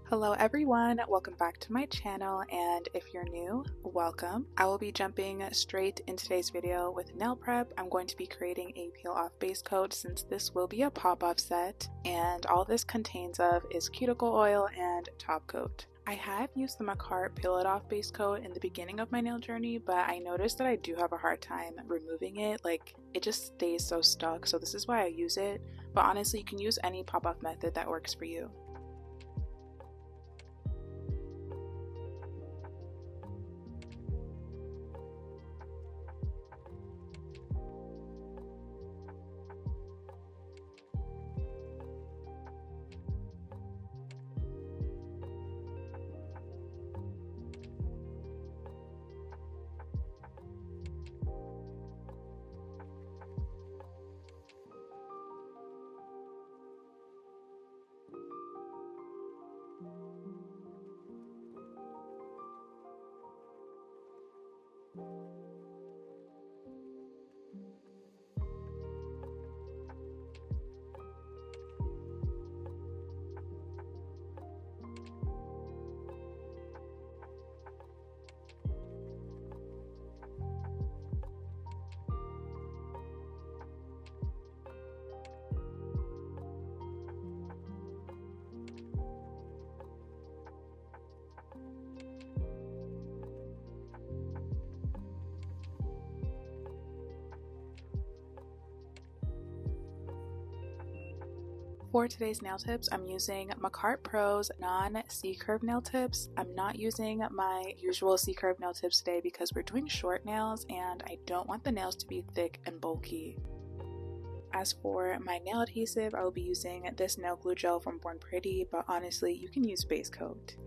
Hello everyone, welcome back to my channel, and if you're new, welcome. I will be jumping straight in today's video with nail prep. I'm going to be creating a peel off base coat since this will be a pop-off set, and all this contains of is cuticle oil and top coat. I have used the Makartt Peel It Off base coat in the beginning of my nail journey, but I noticed that I do have a hard time removing it. Like, it just stays so stuck, so this is why I use it. But honestly, you can use any pop-off method that works for you. For today's nail tips, I'm using Makartt PRO's non-C-curve nail tips. I'm not using my usual C-curve nail tips today because we're doing short nails and I don't want the nails to be thick and bulky. As for my nail adhesive, I will be using this nail glue gel from Born Pretty, but honestly, you can use base coat.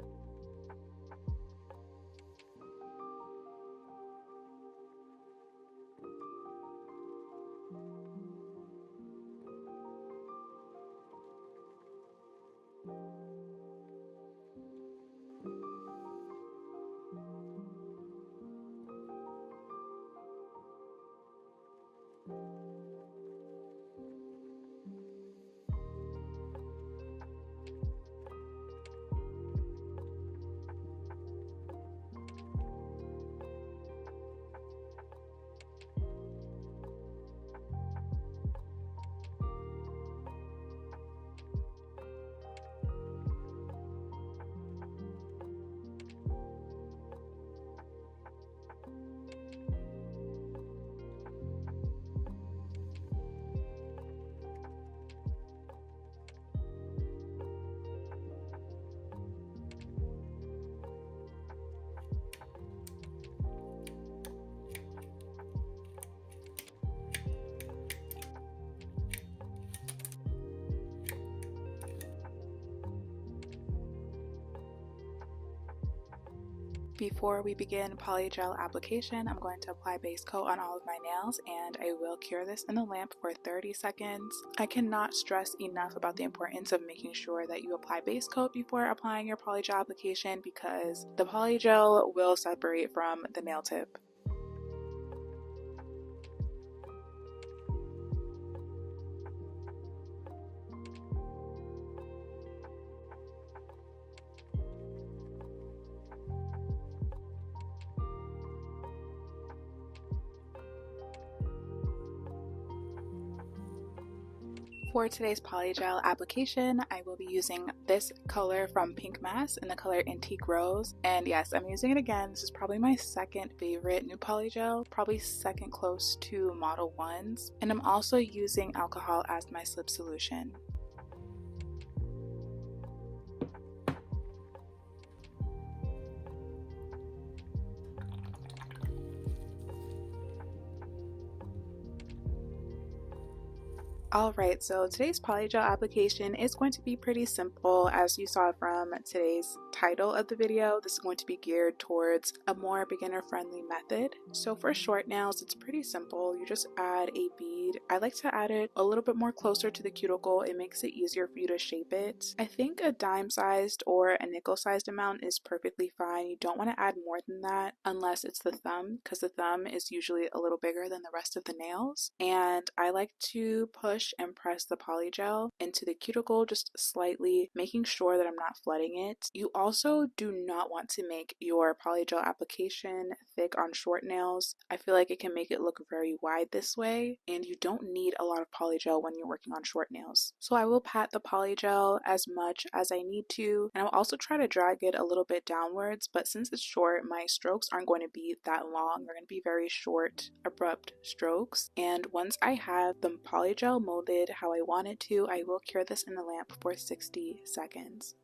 Before we begin polygel application, I'm going to apply base coat on all of my nails, and I will cure this in the lamp for 30 seconds. I cannot stress enough about the importance of making sure that you apply base coat before applying your polygel application because the polygel will separate from the nail tip. For today's polygel application, I will be using this color from Pink Mass in the color Antique Rose. And yes, I'm using it again. This is probably my second favorite new polygel, probably second close to Model 1's. And I'm also using alcohol as my slip solution. Alright, so today's polygel application is going to be pretty simple. As you saw from today's title of the video, this is going to be geared towards a more beginner friendly method. So for short nails, it's pretty simple. You just add a bead bead. I like to add it a little bit more closer to the cuticle. It makes it easier for you to shape it. I think a dime sized or a nickel sized amount is perfectly fine. You don't want to add more than that unless it's the thumb, because the thumb is usually a little bigger than the rest of the nails. And I like to push and press the polygel into the cuticle just slightly, making sure that I'm not flooding it. You also do not want to make your polygel application thick on short nails. I feel like it can make it look very wide this way, and you don't need a lot of polygel when you're working on short nails. So I will pat the polygel as much as I need to, and I'll also try to drag it a little bit downwards, but since it's short, my strokes aren't going to be that long. They're going to be very short, abrupt strokes. And once I have the polygel molded how I want it to, I will cure this in the lamp for 60 seconds.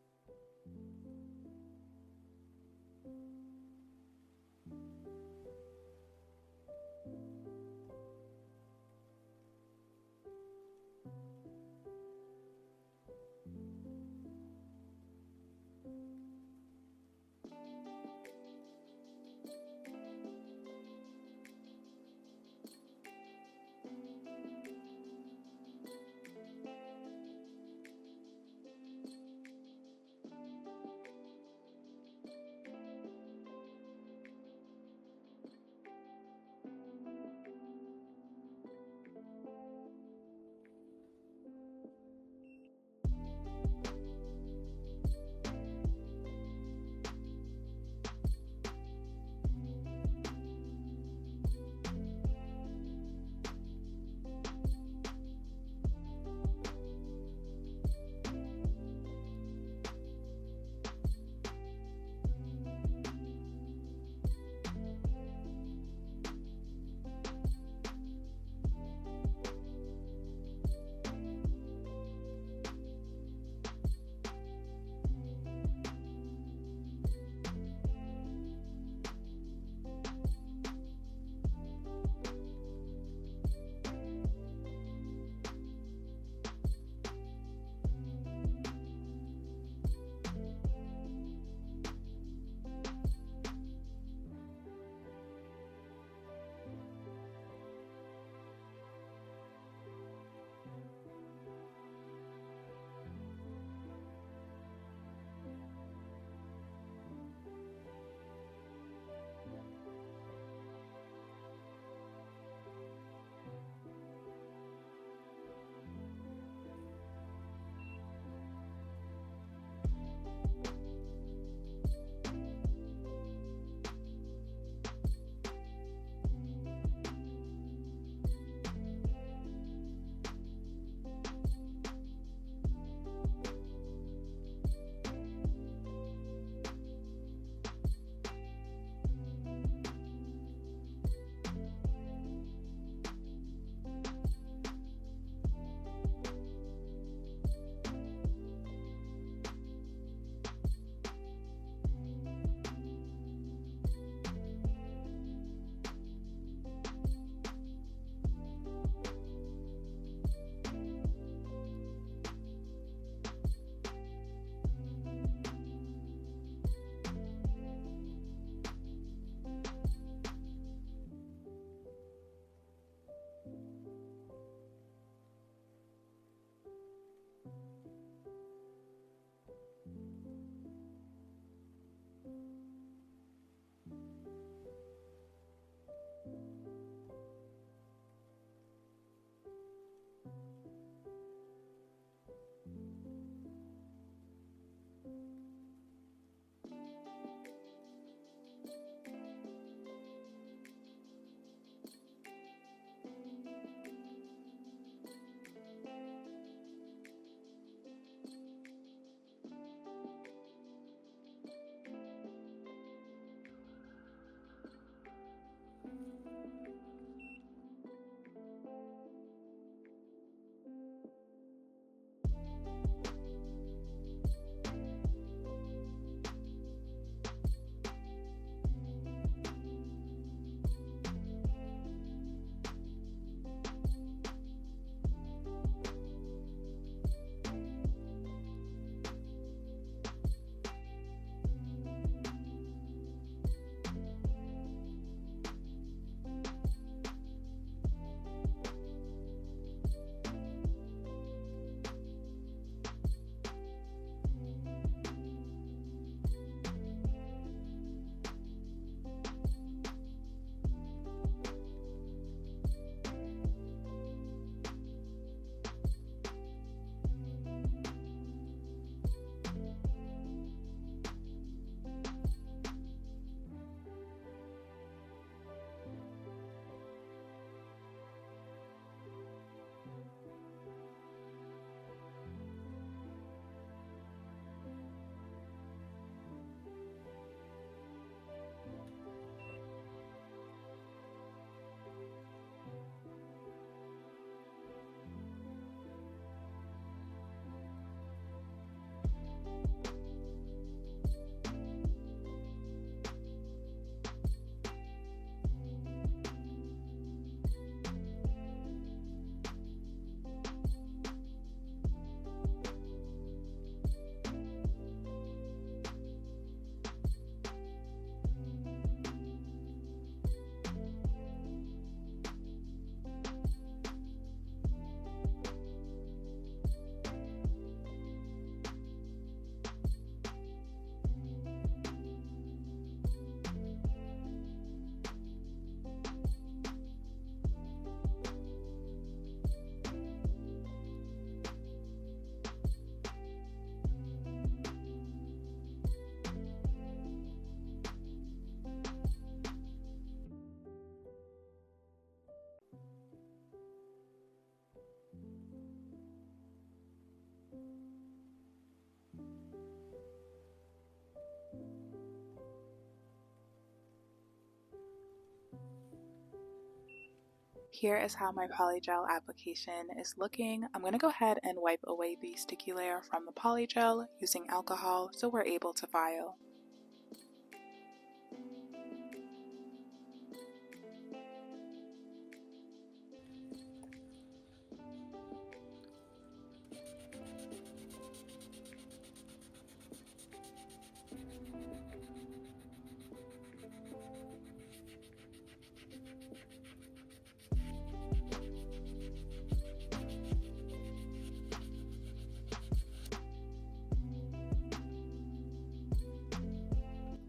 Here is how my polygel application is looking. I'm going to go ahead and wipe away the sticky layer from the polygel using alcohol so we're able to file.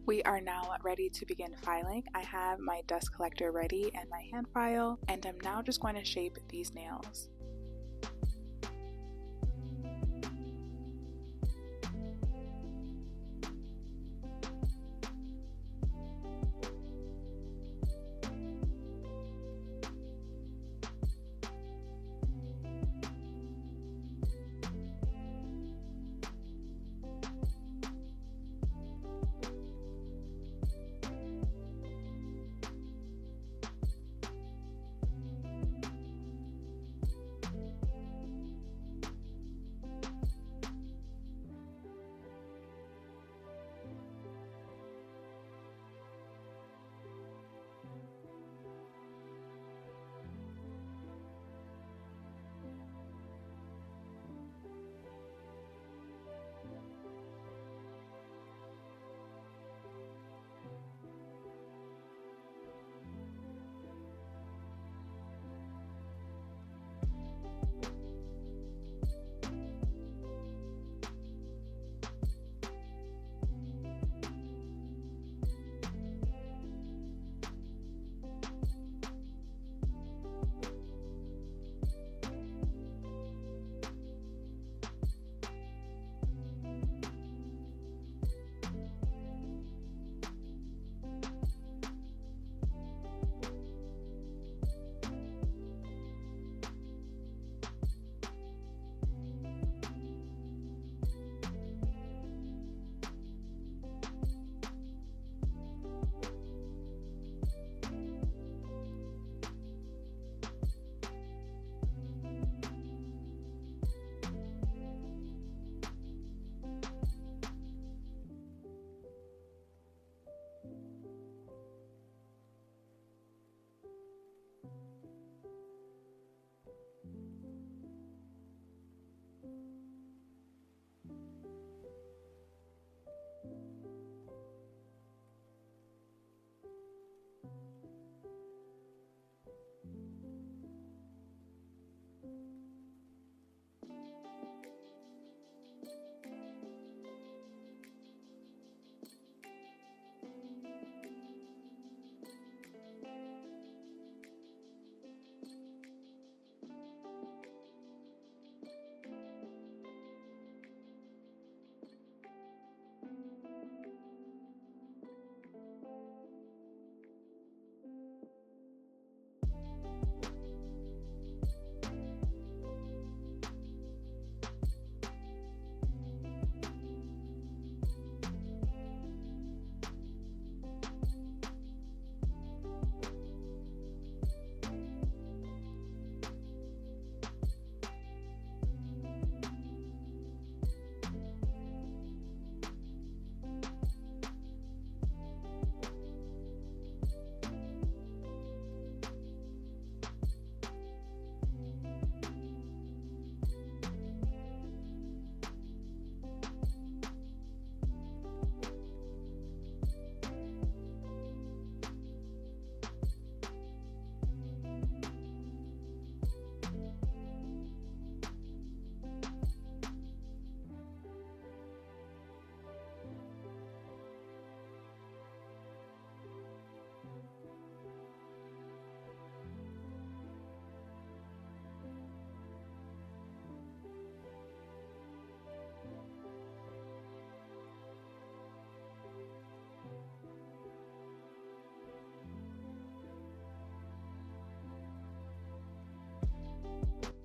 We are now ready to begin filing. I have my dust collector ready and my hand file, and I'm now just going to shape these nails.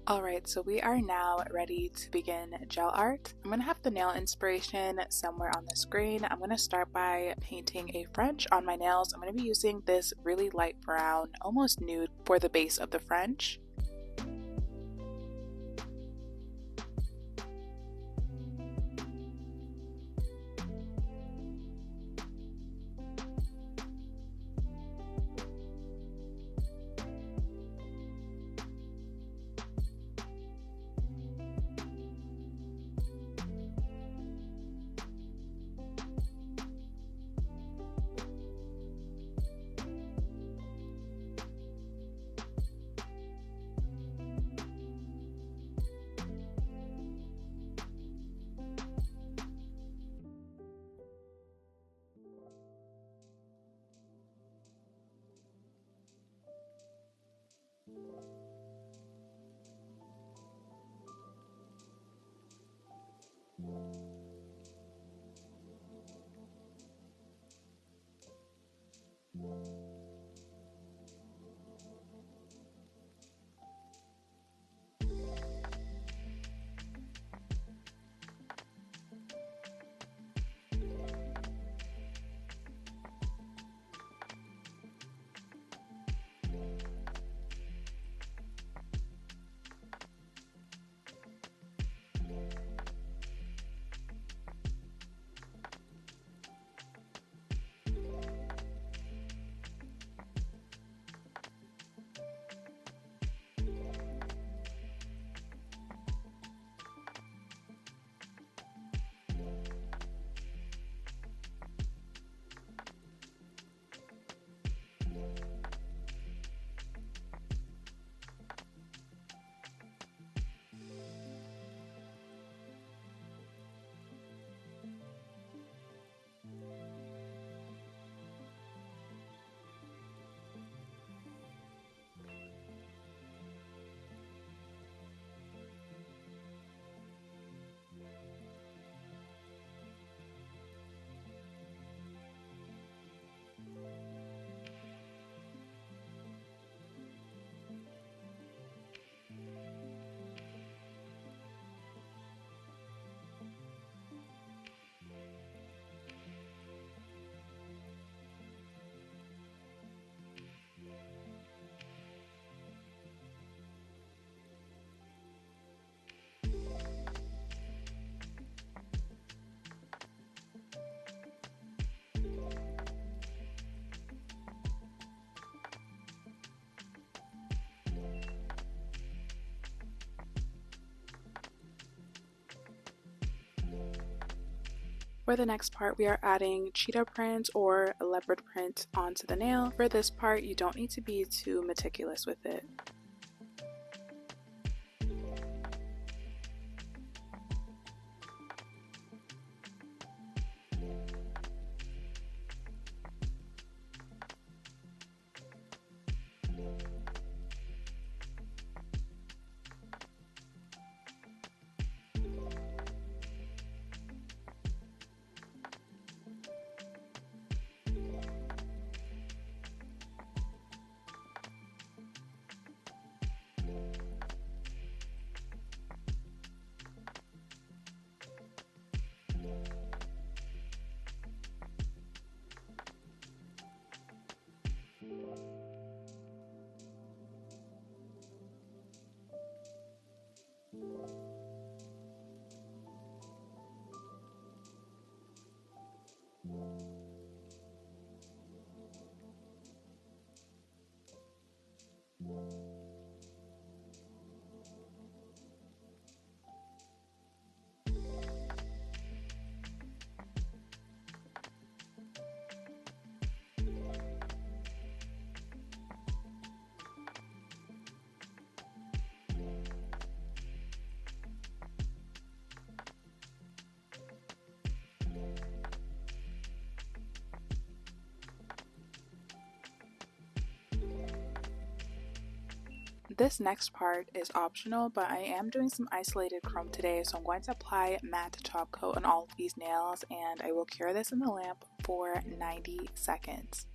Alright, so we are now ready to begin gel art. I'm going to have the nail inspiration somewhere on the screen. I'm going to start by painting a French on my nails. I'm going to be using this really light brown, almost nude, for the base of the French. For the next part, we are adding cheetah print or leopard print onto the nail. For this part, you don't need to be too meticulous with it. This next part is optional, but I am doing some isolated chrome today, so I'm going to apply matte top coat on all of these nails, and I will cure this in the lamp for 90 seconds.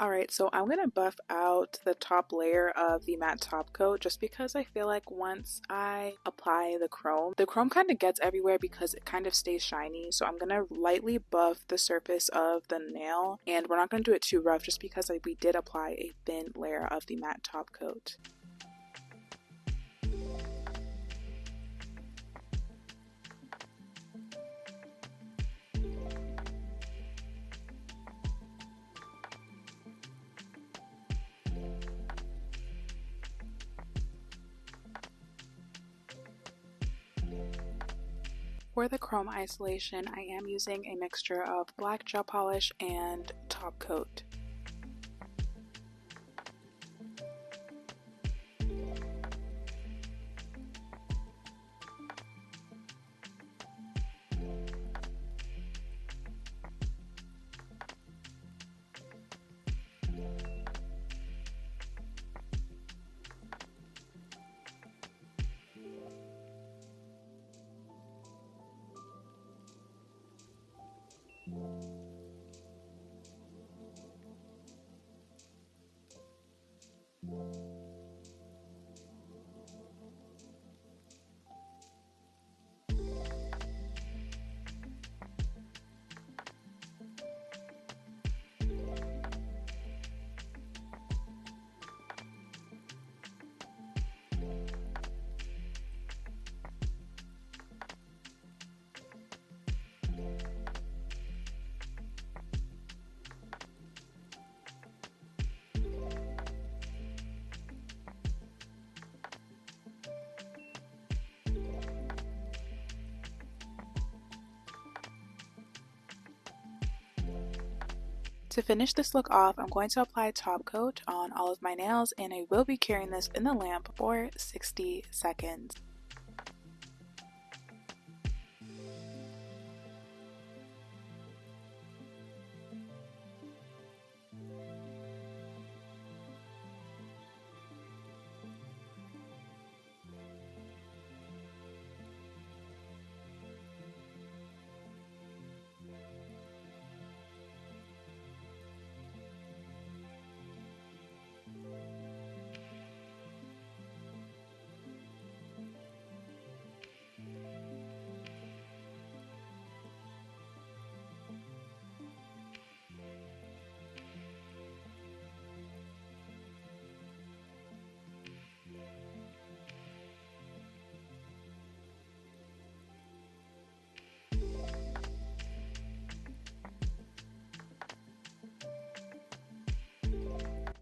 Alright, so I'm going to buff out the top layer of the matte top coat just because I feel like once I apply the chrome kind of gets everywhere because it kind of stays shiny. So I'm going to lightly buff the surface of the nail, and we're not going to do it too rough just because we did apply a thin layer of the matte top coat. For the chrome isolation, I am using a mixture of black gel polish and top coat. To finish this look off, I'm going to apply top coat on all of my nails, and I will be curing this in the lamp for 60 seconds.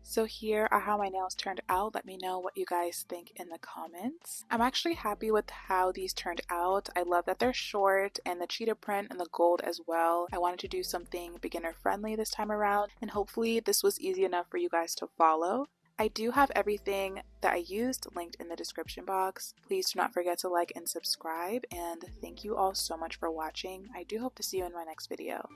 So here are how my nails turned out. Let me know what you guys think in the comments. I'm actually happy with how these turned out. I love that they're short and the cheetah print and the gold as well. I wanted to do something beginner friendly this time around, and hopefully this was easy enough for you guys to follow. I do have everything that I used linked in the description box. Please do not forget to like and subscribe, and thank you all so much for watching. I do hope to see you in my next video.